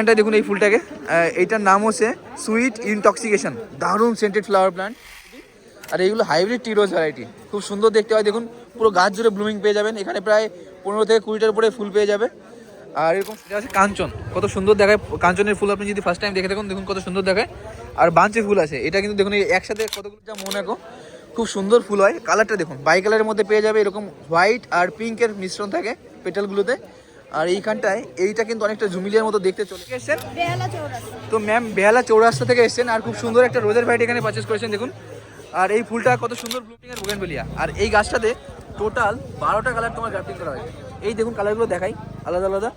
এটা দেখুন এই ফুলটাকে, এইটার নাম হচ্ছে সুইট ইনটক্সিকেশন। দারুণ সেন্টেড ফ্লাওয়ার প্ল্যান্ট। আর এইগুলো হাইব্রিড টি রোজ ভ্যারাইটি, খুব সুন্দর দেখতে হয়। দেখুন পুরো গাছ জুড়ে ব্লুমিং পেয়ে যাবেন। এখানে প্রায় 15 থেকে 20টার উপরে ফুল পেয়ে যাবে। আর এরকম এটা আছে কাঞ্চন, কত সুন্দর দেখায়। কাঞ্চনের ফুল আপনি যদি ফার্স্ট টাইম দেখে থাকুন, দেখুন কত সুন্দর দেখায়। আর বাঞ্চে ফুল আছে, এটা কিন্তু দেখুন একসাথে কতগুলো যা মোনাকো, খুব সুন্দর ফুল হয়। কালারটা দেখুন, বাই কালারের মধ্যে পেয়ে যাবে। এরকম হোয়াইট আর পিঙ্কের মিশ্রণ থাকে পেটালগুলোতে। আর এইখানটায় এইটা কিন্তু অনেকটা জুমিলিয়ার মতো দেখতে চলে এসেছেন। তো ম্যাম বেহালা চৌরাস্তা থেকে এসেছেন আর খুব সুন্দর একটা রোজের ভ্যারাইটি এখানে পারচেস করেছেন দেখুন। আর এই ফুলটা কত সুন্দর ব্লুমিং এর বোগেনভেলিয়া। আর এই গাছটাতে টোটাল 12টা কালার তোমার গ্রাফটিং করা হয়েছে। এই দেখুন কালারগুলো দেখাই আলাদা আলাদা।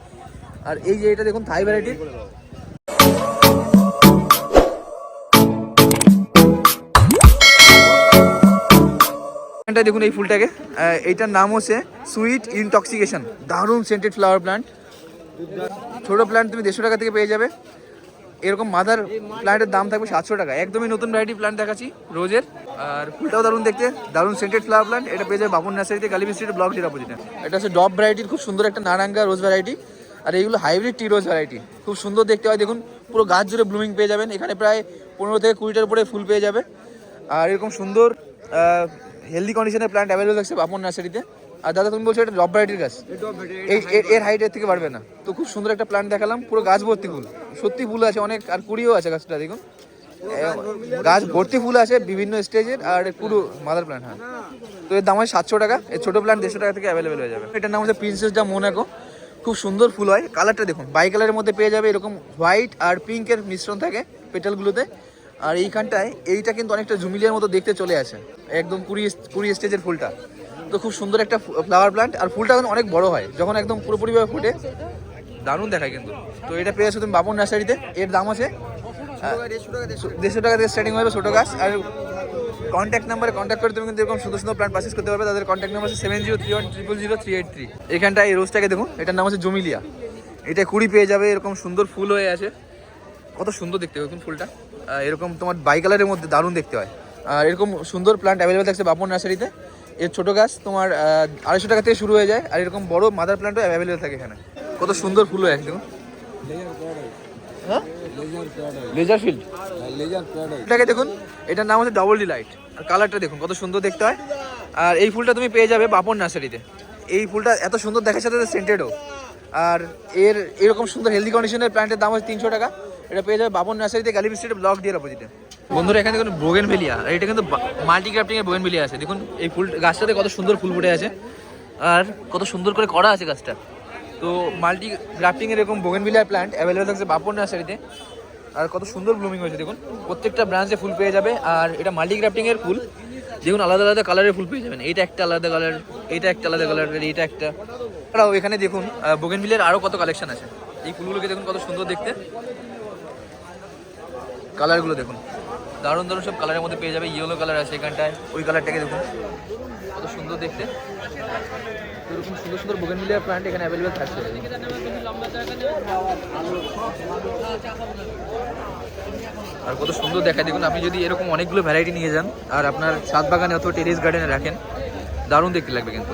আর এই যে এটা দেখুন থাই ভ্যারাইটির। এটা দেখুন এই ফুলটাকে, এইটার নাম হচ্ছে সুইট ইনটক্সিকেশন। দারুণ সেন্টেড ফ্লাওয়ার প্ল্যান্ট। ছোট প্ল্যান্ট তুমি 150 টাকা থেকে পেয়ে যাবে। এরকম মাদার প্ল্যান্টের দাম থাকবে 700 টাকা। একদমই নতুন ভ্যারাইটি প্ল্যান্ট দেখাচ্ছি রোজের। আর ফুলটাও দারুণ দেখতে, দারুণ সেন্টেড ফ্লাওয়ার প্ল্যান্ট। এটা পেয়ে যাবে বাবুর নার্সারিতে, গালিবি স্ট্রিট ব্লক ডির অপোজিটে। এটা হচ্ছে ডব ভ্যারাইটির খুব সুন্দর একটা নারাঙ্গা রোজ ভ্যারাইটি। আর এইগুলো হাইব্রিড টি রোজ ভ্যারাইটি, খুব সুন্দর দেখতে হয়। দেখুন পুরো গাছ জুড়ে ব্লুমিং পেয়ে যাবেন। এখানে প্রায় 15 থেকে 20টার উপরে ফুল পেয়ে যাবে। আর এরকম সুন্দর হেলদি কন্ডিশনের প্ল্যান্ট অ্যাভেলেবল থাকছে বাপন নার্সারিতে। আর দাদা তুমি বলছো এটা ডব ভ্যারাইটির গাছ, এর হাইটের থেকে বাড়বে না। তো খুব সুন্দর একটা প্ল্যান্ট দেখালাম, পুরো গাছ ভর্তি ফুল, সত্যি ফুল আছে অনেক। আর কুড়িও আছে গাছটা দেখুন, গাছ ভর্তি ফুল আছে বিভিন্ন স্টেজের। আর পুরো মাদার প্ল্যান্ট। হ্যাঁ, তো এর দাম হয় 700 টাকা। এর ছোটো প্ল্যান্ট 150 টাকা থেকে অ্যাভেলেবেল হয়ে যাবে। এটার নাম হচ্ছে প্রিন্সেস ডা মোনাকো। খুব সুন্দর ফুল হয়। কালারটা দেখুন, বাই কালারের মধ্যে পেয়ে যাবে। এরকম হোয়াইট আর পিঙ্কের মিশ্রণ থাকে পেটালগুলোতে। আর এইখানটায় এইটা কিন্তু অনেকটা জুমিলিয়ার মতো দেখতে চলে আসে, একদম 20 স্টেজের ফুলটা। তো খুব সুন্দর একটা ফ্লাওয়ার প্ল্যান্ট। আর ফুলটা এখন অনেক বড় হয় যখন একদম পুরোপুরিভাবে ফুটে, দারুণ দেখায় কিন্তু। তো এটা পেয়ে যাচ্ছ তুমি বাপন নার্সারিতে। এর দাম আছে 150 টাকা থেকে স্টার্টিং হবে ছোটো গাছ। আর কন্ট্যাক্ট নাম্বারে কন্ট্যাক্ট করে তুমি কিন্তু এরকম সুন্দর সুন্দর প্ল্যান্ট পারচেস করতে পারবে। তাদের কন্ট্যাক্ট নাম্বার আছে 7031000383। এখানটা এই রোজটাকে দেখুন, এটার নাম হচ্ছে জমিলিয়া। এটা কুড়ি পেয়ে যাবে। এরকম সুন্দর ফুল হয়ে আছে, কত সুন্দর দেখতে দেখুন ফুলটা। এরকম তোমার বাই কালারের মধ্যে দারুণ দেখতে হয়। আর এরকম সুন্দর প্ল্যান্ট অ্যাভেলেবেল থাকছে বাপন নার্সারিতে। এর ছোটো গাছ তোমার 250 টাকা থেকে শুরু হয়ে যায়। আর এরকম বড় মাদার প্ল্যান্টও অ্যাভেলেবেল থাকে এখানে। কত সুন্দর ফুল হয়ে আছে দেখুন। হ্যাঁ, লেজার ফিল্ড এটাকে দেখুন, এটার নাম হচ্ছে ডবল ডিলাইট। আর কালারটা দেখুন কত সুন্দর দেখতে হয়। আর এই ফুলটা তুমি পেয়ে যাবে বাপন নার্সারিতে। এই ফুলটা এত সুন্দর দেখার সাথে সেন্টেডও। আর এরকম সুন্দর হেলদি কন্ডিশনের প্ল্যান্টের দাম হচ্ছে 300 টাকা। এটা পেয়ে যাবে বাপন নার্সারিতে, গালিবি স্ট্রিট ব্লক ডির অপোজিটে। বন্ধুরা এখানে দেখুন বোগেনভেলিয়া। আর এটা কিন্তু মাল্টি গ্রাফটিং এর বোগেনভেলিয়া আছে। দেখুন এই ফুল গাছটাতে কত সুন্দর ফুল ফুটে আছে আর কত সুন্দর করে করা আছে গাছটা। তো মাল্টি গ্রাফটিং এর এরকম বোগেনভেলিয়া প্ল্যান্ট অ্যাভেলেবেল থাকছে বাপন নার্সারিতে। আর কত সুন্দর ব্লুমিং হয়েছে দেখুন, প্রত্যেকটা ব্রাঞ্চে ফুল পেয়ে যাবে। আর এটা মাল্টি গ্রাফটিং এর ফুল, দেখুন আলাদা আলাদা কালারের ফুল পেয়ে যাবেন। এইটা একটা আলাদা কালার, এইটা একটা আলাদা কালার, এইটা একটা। এছাড়াও এখানে দেখুন বোগেনভিলিয়ার আরও কত কালেকশন আছে। এই ফুলগুলোকে দেখুন কত সুন্দর দেখতে, কালারগুলো দেখুন দারুণ দারুণ সব কালারের মধ্যে পেয়ে যাবে। ইয়েলো কালার আছে এখানটায়, ওই কালারটাকে দেখুন কত সুন্দর দেখতে। এরকম সুন্দর সুন্দর বোগেনভিলিয়ার প্ল্যান্ট এখানে অ্যাভেলেবেল থাকছে। আর কত সুন্দর দেখায় দেখুন। আপনি যদি এরকম অনেকগুলো ভ্যারাইটি নিয়ে যান আর আপনার ছাদ বাগানে অথবা টেরেস গার্ডেনে রাখেন, দারুণ দেখতে লাগবে কিন্তু।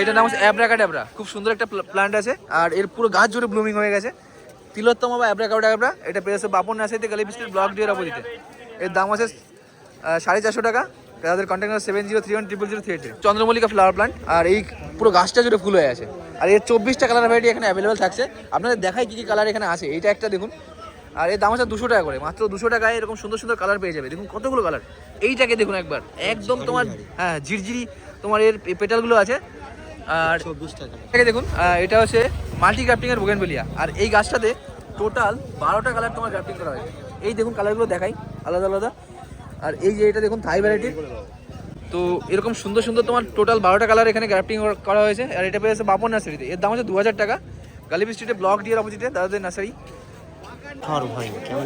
এটার নাম হচ্ছে অ্যাব্রাকাডাব্রা। খুব সুন্দর একটা প্ল্যান্ট আছে। আর এর পুরো গাছ জুড়ে ব্লুমিং হয়ে গেছে। তিলোত্তমা বা অ্যাব্রাকাডাব্রা। এটা পেয়েছে বাপন নার্সারিতে, গালিবি স্ট্রিট ব্লক ডির অপোজিটে। এর দাম আছে 450 টাকা। তাদের কন্ট্যাক্ট নাম্বার 7031000383। চন্দ্রমল্লিকা ফ্লাওয়ার প্ল্যান্ট। আর এই পুরো গাছটা জুড়ে ফুল হয়ে আছে। আর এর 24টা কালার ভ্যারাইটি এখানে অ্যাভেলেবেল থাকছে। আপনাদের দেখাই কী কী কালার এখানে আছে। এইটা একটা দেখুন। আর এর দাম আছে 200 টাকা করে, মাত্র 200 টাকায় এরকম সুন্দর সুন্দর কালার পেয়ে যাবে। দেখুন কতগুলো কালার। এইটাকে দেখুন একবার, একদম তোমার হ্যাঁ ঝিরঝিরি তোমার এর পেটালগুলো আছে। আর এটাকে দেখুন, এটা হচ্ছে মাল্টি গ্রাফটিং এর বোগেনভেলিয়া। আর এই গাছটাতে টোটাল 12টা কালার তোমার গ্রাফটিং করা হয়েছে। এই দেখুন কালারগুলো দেখাই আলাদা আলাদা। আর এই যে এটা দেখুন থাই ভ্যারাইটি। তো এরকম সুন্দর সুন্দর তোমার টোটাল 12টা কালার এখানে গ্রাফটিং করা হয়েছে। আর এটা পেয়েছে বাপন নার্সারিতে। এর দাম হচ্ছে 2000 টাকা। গালিবি স্ট্রিটে ব্লক ডির অপোজিটে দাদাদের নার্সারি।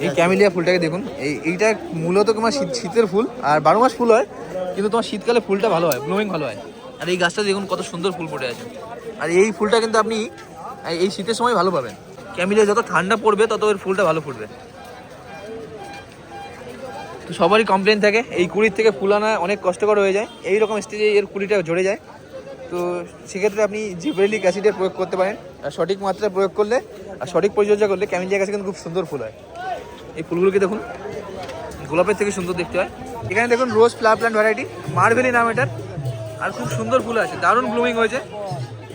এই ক্যামেলিয়া ফুলটাকে দেখুন, এইটা মূলত তোমার শীতের ফুল। আর 12 মাস ফুল হয়, কিন্তু তোমার শীতকালে ফুলটা ভালো হয়, ব্লুমিং ভালো হয়। আর এই গাছটা দেখুন কত সুন্দর ফুল ফুটে আছে। আর এই ফুলটা কিন্তু আপনি এই শীতের সময় ভালো পাবেন। ক্যামেলিয়া যত ঠান্ডা পড়বে তত এর ফুলটা ভালো ফুটবে। তো সবারই কমপ্লেন থাকে এই কুড়ির থেকে ফুল আনা অনেক কষ্টকর হয়ে যায়। এইরকম স্টেজে এর কুড়িটা ঝরে যায়। তো তো সেক্ষেত্রে আপনি জিব্রেলিক অ্যাসিডের প্রয়োগ করতে পারেন। আর সঠিক মাত্রায় প্রয়োগ করলে আর সঠিক পরিচর্যা করলে ক্যামেলিয়া গাছে কিন্তু খুব সুন্দর ফুল হয়। এই ফুলগুলোকে দেখুন, গোলাপের থেকে সুন্দর দেখতে হয়। এখানে দেখুন রোজ ফ্লাওয়ার প্ল্যান্ট ভ্যারাইটি, মার্ভেলি নাম এটার, আর খুব সুন্দর ফুল আছে, দারুণ ব্লুমিং হয়েছে।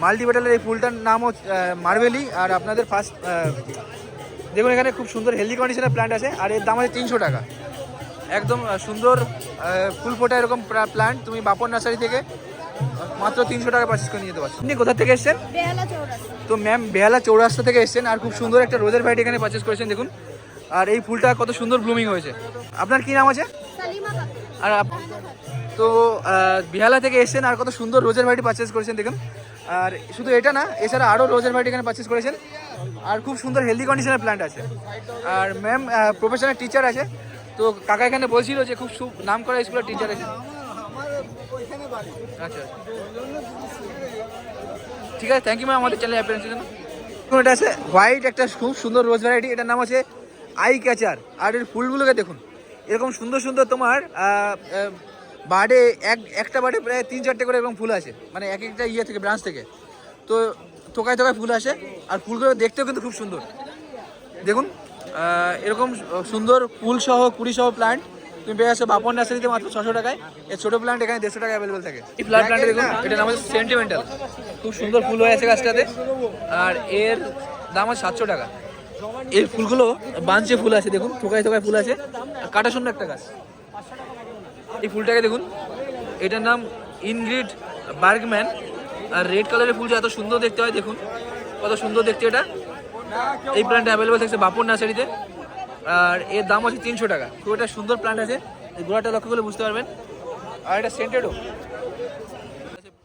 মাল্টিপেটালের এই ফুলটার নাম হচ্ছে মার্ভেলি। আর আপনাদের ফার্স্ট দেখুন এখানে খুব সুন্দর হেলদি কন্ডিশনের প্ল্যান্ট আছে, আর এর দাম আছে 300 টাকা। একদম সুন্দর ফুল ফোটা এরকম প্ল্যান্ট তুমি বাপন নার্সারি থেকে মাত্র 300 টাকা পারচেস করে নিয়ে যেতে পারছো। আপনি কোথা থেকে এসেছেন? তো ম্যাম বেহালা চৌরাস্তা থেকে এসেছেন, আর খুব সুন্দর একটা রোজের ভ্যারাইটি এখানে পারচেস করেছেন দেখুন। আর এই ফুলটা কত সুন্দর ব্লুমিং হয়েছে। আপনার কি নাম আছে? আর তো বেহালা থেকে এসেছেন আর কত সুন্দর রোজের ভ্যারাইটি পারচেস করেছেন দেখুন। আর শুধু এটা না, এছাড়া আরও রোজের ভ্যারাইটি এখানে পারচেস করেছেন। আর খুব সুন্দর হেলদি কন্ডিশনের প্ল্যান্ট আছে। আর ম্যাম প্রফেশনাল টিচার আছে। তো কাকা এখানে বলছিল যে খুব নাম করা স্কুলের টিচার আছে। আচ্ছা, ঠিক আছে, থ্যাংক ইউ ম্যাম আমাদের চ্যানেলে অ্যাপিয়ারেন্সের জন্য। এটা আছে হোয়াইট একটা খুব সুন্দর রোজ ভ্যারাইটি, এটার নাম আছে আই ক্যাচার। আর এর ফুলগুলোকে দেখুন, এরকম সুন্দর সুন্দর তোমার বার্ডে একটা বার্ডে প্রায় 3-4টে করে এরকম ফুল আছে, মানে এক একটা ইয়ে থেকে ব্রাঞ্চ থেকে। তো থোকায় থোকায় ফুল আসে, আর ফুলগুলো দেখতেও কিন্তু খুব সুন্দর দেখুন। এরকম সুন্দর ফুল সহ কুড়ি সহ প্ল্যান্ট তুমি পেয়ে আসো বাপন নার্সারিতে মাত্র 600 টাকায়। এর ছোটো প্ল্যান্ট এখানে 150 টাকা অ্যাভেলেবেল থাকে। এই ফ্লাওয়ার প্ল্যান্টে দেখুন, এটার নাম হচ্ছে সেন্টিমেন্টাল, খুব সুন্দর ফুল হয়ে আছে গাছটাতে। আর এর দাম আছে 700 টাকা। এর ফুলগুলো বাঞ্চে ফুল আছে দেখুন, থোকায় থোকায় ফুল আছে, কাটা শূন্য একটা গাছ। এই ফুলটাকে দেখুন, এটার নাম ইনগ্রিড বার্গম্যান। আর রেড কালারের ফুল যে এত সুন্দর দেখতে হয় দেখুন, কত সুন্দর দেখতে এটা। এই প্ল্যান্টটা অ্যাভেলেবেল থাকছে বাপন নার্সারিতে, আর এর দাম আছে 300 টাকা। খুব একটা সুন্দর প্ল্যান্ট আছে, এই গোড়াটা লক্ষ্য করলে বুঝতে পারবেন। আর এটা সেন্টেডও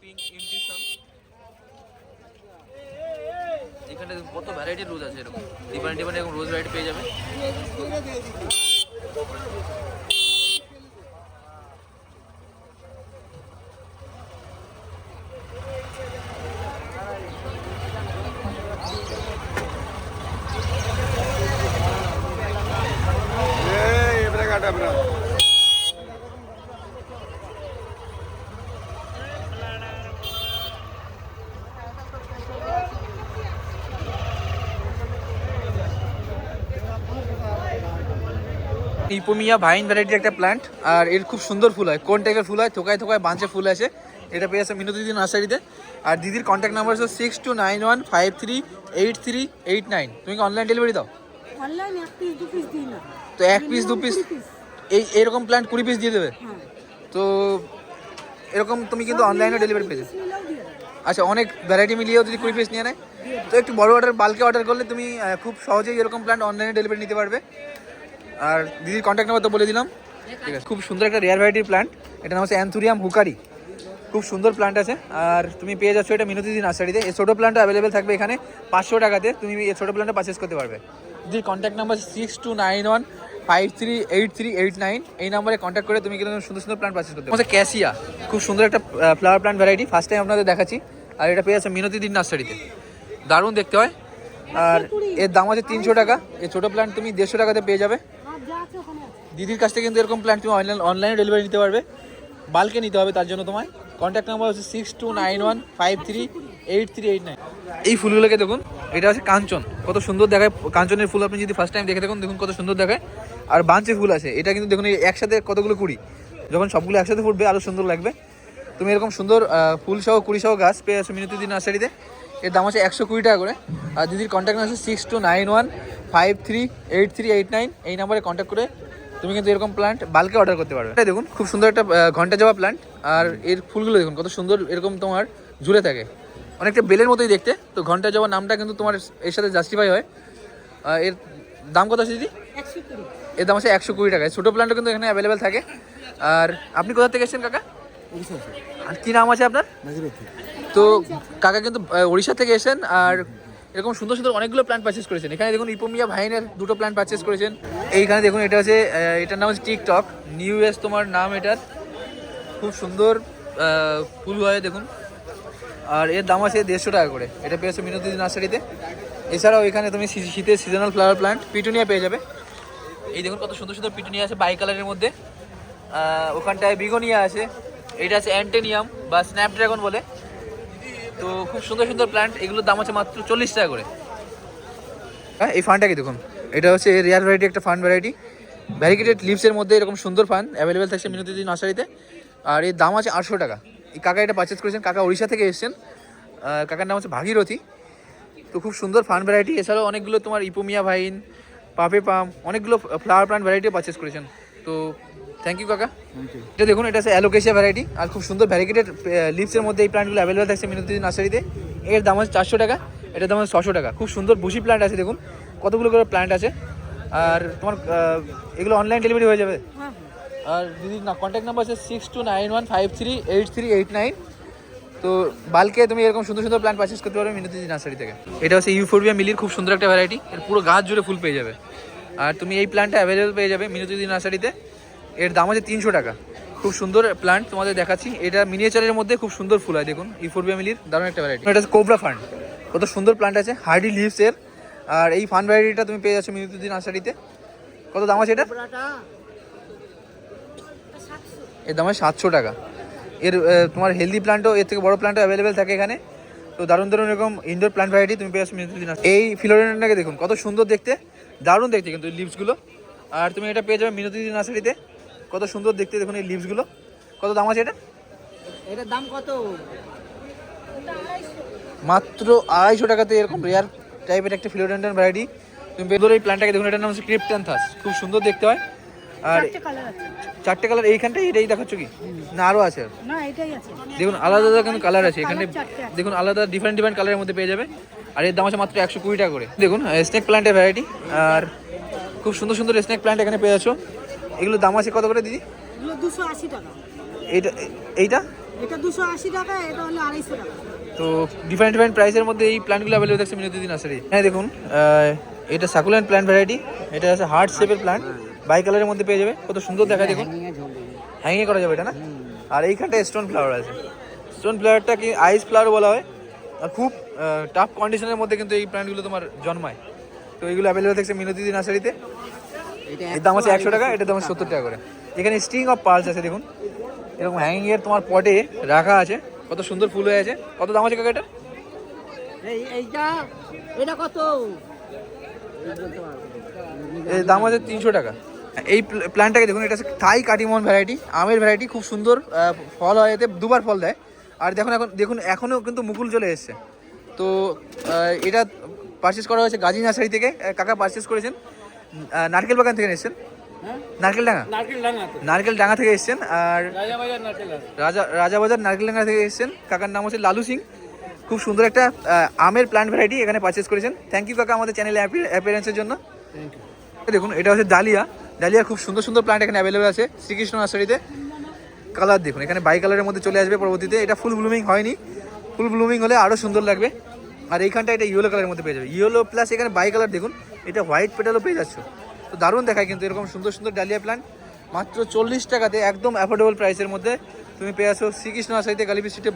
পিঙ্ক ইনটিউশন। এখানে কত ভ্যারাইটির রোজ আছে, এরকম ডিফারেন্ট ডিফারেন্ট এরকম রোজ ভ্যারাইটি পেয়ে যাবে। ইপোমিয়া ভাইন ভ্যারাইটির একটা প্ল্যান্ট, আর এর খুব সুন্দর ফুল হয়, কোন টাইপের ফুল হয়, থোকায় থোকায় বাঞ্চে ফুল আছে। এটা পেয়ে আছে মিনতি দিদি নার্সারিতে। আর দিদির কন্ট্যাক্ট নাম্বার হচ্ছে 6291538389। তুমি কি অনলাইন ডেলিভারি দাও? অনলাইন এক পিস দু পিস দিই না, তো 1 পিস 2 পিস এইরকম প্ল্যান্ট 20 পিস দিয়ে দেবে। তো এরকম তুমি কিন্তু অনলাইনে ডেলিভারি পেয়ে যাবে। আচ্ছা, অনেক ভ্যারাইটি মিলিয়েও যদি 20 পিস নিয়ে নেয়, তো একটু বড় অর্ডার বাল্কে অর্ডার করলে তুমি খুব সহজেই এরকম প্ল্যান্ট অনলাইনে ডেলিভারি নিতে পারবে। আর দিদির কন্ট্যাক্ট নাম্বার তো বলে দিলাম, ঠিক আছে। খুব সুন্দর একটা রেয়ার ভ্যারাইটির প্ল্যান্ট, এটা নাম হচ্ছে অ্যান্থুরিয়াম হুকারি, খুব সুন্দর প্ল্যান্ট আছে। আর তুমি পেয়ে যাচ্ছ এটা মিনতি দিদি নার্সারিতে। এই ছোটো প্ল্যান্টটা অ্যাভেলেবেল থাকবে এখানে 500 টাকাতে, তুমি এই ছোটো প্ল্যান্টটা পারচেস করতে পারবে। দিদির কন্ট্যাক্ট নাম্বার 6291538389। এই নাম্বারে কন্ট্যাক্ট করে তুমি কিন্তু সুন্দর সুন্দর প্ল্যান্ট পারচেস করতে পারবে। ক্যাসিয়া, খুব সুন্দর একটা flower plant variety, first time আপনাদের দেখাচ্ছি। আর এটা পেয়ে যাচ্ছে মিনতি দিদি নার্সারিতে, দারুণ দেখতে হয়। আর এর দাম আছে 300 টাকা। এই ছোটো প্ল্যান্ট তুমি 150 টাকাতে পেয়ে যাবে। দিদির কাছ থেকে কিন্তু এরকম প্ল্যান্ট তুমি অনলাইনে ডেলিভারি নিতে পারবে, বাল্কে নিতে হবে। তার জন্য তোমার কন্ট্যাক্ট নাম্বার হচ্ছে 6291538389। এই ফুলগুলোকে দেখুন, এটা হচ্ছে কাঞ্চন, কত সুন্দর দেখায়। কাঞ্চনের ফুল আপনি যদি ফার্স্ট টাইম দেখে দেখুন, দেখুন কত সুন্দর দেখায়। আর বাঞ্চে ফুল আছে, এটা কিন্তু দেখুন একসাথে কতগুলো কুড়ি, যখন সবগুলো একসাথে ফুটবে আরও সুন্দর লাগবে। তুমি এরকম সুন্দর ফুল সহ কুড়ি সহ গাছ পেয়ে আছো মিনতি দিদি নার্সারিতে। এর দাম আছে 120 টাকা করে। আর দিদির কন্ট্যাক্ট নাম্বার হচ্ছে 6291538389। এই নাম্বারে কন্ট্যাক্ট করে তুমি কিন্তু এরকম প্ল্যান্ট বাল্কে অর্ডার করতে পারবে। এটা দেখুন, খুব সুন্দর একটা ঘন্টা জবা প্ল্যান্ট। আর এর ফুলগুলো দেখুন কত সুন্দর, এরকম তোমার ঝুলে থাকে, অনেকটা বেলের মতোই দেখতে। তো ঘন্টা জবা নামটা কিন্তু তোমার এর সাথে জাস্টিফাই হয়। এর দাম কত আছে দিদি? 120। এর দাম আছে 120 টাকা। ছোটো প্ল্যান্টও কিন্তু এখানে অ্যাভেলেবেল থাকে। আর আপনি কোথা থেকে এসেছেন কাকা? আর কী নাম আছে আপনার? তো কাকা কিন্তু উড়িষ্যা থেকে এসেছেন, আর এরকম সুন্দর সুন্দর অনেকগুলো প্ল্যান্ট পারচেস করেছেন। এখানে দেখুন ইপোমিয়া ভাইনের 2টো প্ল্যান্ট পারচেস করেছেন। এইখানে দেখুন, এটা হচ্ছে এটার নাম হচ্ছে টিকটক নিউ এস তোমার নাম এটার, খুব সুন্দর ফুল হয় দেখুন। আর এর দাম আছে 150 টাকা করে। এটা পেয়েছে মিনতি নার্সারিতে। এছাড়াও এখানে তুমি শীতের সিজনাল ফ্লাওয়ার প্ল্যান্ট পিটুনিয়া পেয়ে যাবে। এই দেখুন কত সুন্দর সুন্দর পিটুনিয়া আছে বাই কালারের মধ্যে। ওখানটায় বিগোনিয়া আছে, এটা আছে অ্যান্টেনিয়াম বা স্ন্যাপড্রাগন বলে। তো খুব সুন্দর সুন্দর প্ল্যান্ট, এগুলোর দাম আছে মাত্র 40 টাকা করে। হ্যাঁ, এই ফানটাকে দেখুন, এটা হচ্ছে রেয়ার ভ্যারাইটি, একটা ফান ভ্যারাইটি। ভ্যারিগেটেড লিভসের মধ্যে এরকম সুন্দর ফান অ্যাভেলেবেল থাকছে মিনতি দিদি নার্সারিতে। আর এর দাম আছে 800 টাকা। এই কাকা এটা পারচেস করেছেন, কাকা উড়িষ্যা থেকে এসেছেন, কাকার নাম হচ্ছে ভাগীরথী। তো খুব সুন্দর ফান ভ্যারাইটি। এছাড়াও অনেকগুলো তোমার ইপোমিয়া ভাইন, পাপে পাম, অনেকগুলো ফ্লাওয়ার প্লান্ট ভ্যারাইটি পারচেস করেছেন। তো থ্যাংক ইউ কাকা। এটা দেখুন, এটা হচ্ছে অ্যালোকেশিয়া ভ্যারাইটি, আর খুব সুন্দর ভ্যারিগেটেড লিভসের মধ্যে এই প্লান্টগুলো অ্যাভেলেবেল থাকছে মিনতি দিদি নার্সারিতে। এর দাম আছে 400 টাকা, এটার দাম আছে 600 টাকা। খুব সুন্দর বুশি প্লান্ট আছে, দেখুন কতগুলো করে প্লান্ট আছে। আর তোমার এগুলো অনলাইন ডেলিভারি হয়ে যাবে। হ্যাঁ আর দিদির কন্ট্যাক্ট নাম্বার আছে 6291538389। তো বাল্কে তুমি এরকম সুন্দর সুন্দর প্ল্যান্ট পারচেস করতে পারবে মিনতি নার্সারি থেকে। এটা হচ্ছে ইউফোরবিয়া মিলির খুব সুন্দর একটা ভ্যারাইটি, এর পুরো গাছ জুড়ে ফুল পেয়ে যাবে। আর তুমি এই প্ল্যান্টটা অ্যাভেলেবেল পেয়ে যাবে মিনতি নার্সারিতে। এর দাম আছে 300 টাকা। খুব সুন্দর প্ল্যান্ট তোমাদের দেখাচ্ছি, এটা মিনিয়েচারের মধ্যে খুব সুন্দর ফুল হয়, দেখুন ইউফোরবিয়া মিলির দারুণ একটা ভ্যারাইটি। এটা হচ্ছে কোবরা ফান্ড, কত সুন্দর প্ল্যান্ট আছে, হার্ডি লিভস এর। আর এই ফান ভ্যারাইটিটা তুমি পেয়ে যাচ্ছ মিনতি নার্সারিতে। কত দাম আছে এটা? এর দাম আছে 700 টাকা। এর তোমার হেলদি প্ল্যান্টও, এর থেকে বড় প্ল্যান্টও অ্যাভেলেবেল থাকে এখানে। তো দারুণ দারুণ এরকম ইনডোর প্ল্যান্ট ভ্যারাইটি তুমি পেয়ে যাচ্ছ মিনতি নার্সারি। এই ফিলোডেন্ড্রনটাকে দেখুন কত সুন্দর দেখতে, দারুণ দেখতে কিন্তু লিভসগুলো। আর তুমি এটা পেয়ে যাবে মিনতি নার্সারিতে, কত সুন্দর দেখতে দেখুন এই লিভসগুলো। কত দাম আছে এটা? এটার দাম কত? মাত্র 250 টাকাতে এরকম রেয়ার টাইপের একটা ফিলোডেন্ড্রন ভ্যারাইটি তুমি পেয়ে। এই প্ল্যান্টটাকে দেখুন, এটার নাম হচ্ছে ক্রিপ্ট্যান্থাস, খুব সুন্দর দেখতে হয়। আর 4টে কালার আছে। 4টে কালার এইখানটাই, এটাই দেখাচ্ছ কি না আরও আছে? না এটাই আছে। দেখুন আলাদা আলাদা কিন্তু কালার আছে এখানে, Colour 4টে আছে। দেখুন আলাদা ডিফারেন্ট ডিফারেন্ট কালারের মধ্যে পেয়ে যাবে। আর এর দাম আছে মাত্র 120 টাকা করে। দেখুন স্নেক প্ল্যান্টের ভ্যারাইটি, আর খুব সুন্দর সুন্দর স্নেক প্ল্যান্ট এখানে পেয়ে যাচ্ছ। এগুলোর দাম আছে কত করে দিদি? এগুলো 280 টাকা। এইটা এইটা এটা 280 টাকা, এটা হলো 250 টাকা। তো ডিফারেন্ট ডিফারেন্ট প্রাইসের মধ্যে এই প্ল্যান্টগুলো অ্যাভেলেবল থাকছে মিনতি নার্সারি। হ্যাঁ দেখুন, এটা সাকুলেন্ট প্ল্যান্ট ভ্যারাইটি, এটা আছে হার্ট শেপের প্ল্যান্ট, বাই কালারের মধ্যে পেয়ে যাবে, কত সুন্দর দেখায় দেখুন, হ্যাঙ্গিং করা যাবে এটা না। আর এইখানটা স্টোন ফ্লাওয়ার আছে, স্টোন ফ্লাওয়ারটা কি আইস ফ্লাওয়ার বলা হয়। আর খুব টাফ কন্ডিশনের মধ্যে কিন্তু এই প্ল্যান্টগুলো তোমার জন্মায়। তো এইগুলো অ্যাভেলেবল থাকছে মিনতি নার্সারিতে। এর দাম আছে 100 টাকা, এটার দাম আছে 70 টাকা করে। এখানে স্ট্রিং অফ পার্লস আছে দেখুন, এরকম হ্যাঙ্গিংয়ের তোমার পটে রাখা আছে, কত সুন্দর ফুল হয়ে আছে। কত দাম আছে কাকা এটা? এটা কত? এর দাম আছে 300 টাকা। এই প্ল্যান্টটাকে দেখুন, এটা হচ্ছে থাই কাটিমন ভ্যারাইটি, আমের ভ্যারাইটি, খুব সুন্দর ফল হয়, এতে দুবার ফল দেয়। আর দেখুন এখনও কিন্তু মুকুল চলে এসছে। তো এটা পারচেস করা হয়েছে গাজী নার্সারি থেকে, কাকা পারচেস করেছেন। নারকেল বাগান থেকে এসেছেন, নারকেল ডাঙ্গা থেকে এসেছেন। আর রাজাবাজার নারকেল ডাঙ্গা থেকে এসেছেন। কাকার নাম হচ্ছে লালু সিং। খুব সুন্দর একটা আমের প্ল্যান্ট ভ্যারাইটি এখানে পারচেস করেছেন। থ্যাংক ইউ কাকা আমাদের চ্যানেলে অ্যাপিয়ারেন্সের জন্য। দেখুন এটা হচ্ছে ডালিয়ার খুব সুন্দর সুন্দর প্ল্যান্ট এখানে অ্যাভেলেবল আছে শ্রীকৃষ্ণ নার্সারিতে। কালার দেখুন, এখানে বাই কালারের মধ্যে চলে আসবে পরবর্তীতে। এটা ফুল ব্লুমিং হয়নি, ফুল ব্লুমিং হলে আরও সুন্দর লাগবে। আর এইখানটা এটা ইয়েলো কালারের মধ্যে পেয়ে যাবে, ইয়েলো প্লাস এখানে বাই কালার দেখুন, এটা হোয়াইট পেটালও পেয়ে যাচ্ছ। তো দারুণ দেখায় কিন্তু এরকম সুন্দর সুন্দর ডালিয়া প্ল্যান্ট মাত্র 40 টাকাতে, একদম অ্যাফোর্ডেবল প্রাইসের মধ্যে তুমি পেয়ে আসো শ্রীকৃষ্ণ নার্সারিতে, গালিবি স্ট্রিটে,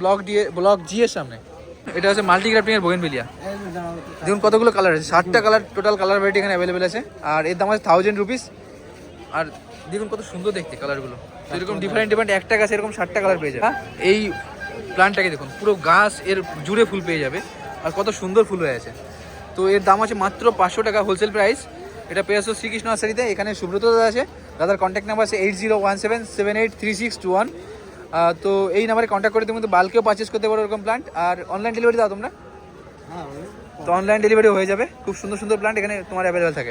ব্লক জি এর সামনে। এটা হচ্ছে মাল্টিগ্রাফটিং এর বোগেনভিলিয়া। দেখুন কতগুলো কালার আছে, 7টা কালার টোটাল কালার ভ্যারাইটি এখানে অ্যাভেলেবেল আছে। আর এর দাম আছে 1000 রুপিস। আর দেখুন কত সুন্দর দেখতে কালারগুলো, এরকম ডিফারেন্ট ডিফারেন্ট, একটা গাছে এরকম 7টা কালার পেয়ে যাবে। এই প্ল্যান্টটাকে দেখুন, পুরো গাছ এর জুড়ে ফুল পেয়ে যাবে, আর কত সুন্দর ফুল হয়ে আছে। তো এর দাম আছে মাত্র 500 টাকা হোলসেল প্রাইস। এটা পেয়ে আসো শ্রীকৃষ্ণ নার্সারিতে। এখানে সুব্রত দাদা আছে, দাদার কন্ট্যাক্ট নাম্বার আছে 8017783621। তো এই নাম্বারে কন্ট্যাক্ট করে তুমি কিন্তু বাল্কেও পারচেস করতে পারো এরকম প্ল্যান্ট। আর অনলাইন ডেলিভারি দাও তোমরা? তো অনলাইন ডেলিভারি হয়ে যাবে। খুব সুন্দর সুন্দর প্ল্যান্ট এখানে তোমার অ্যাভেলেবেল থাকে।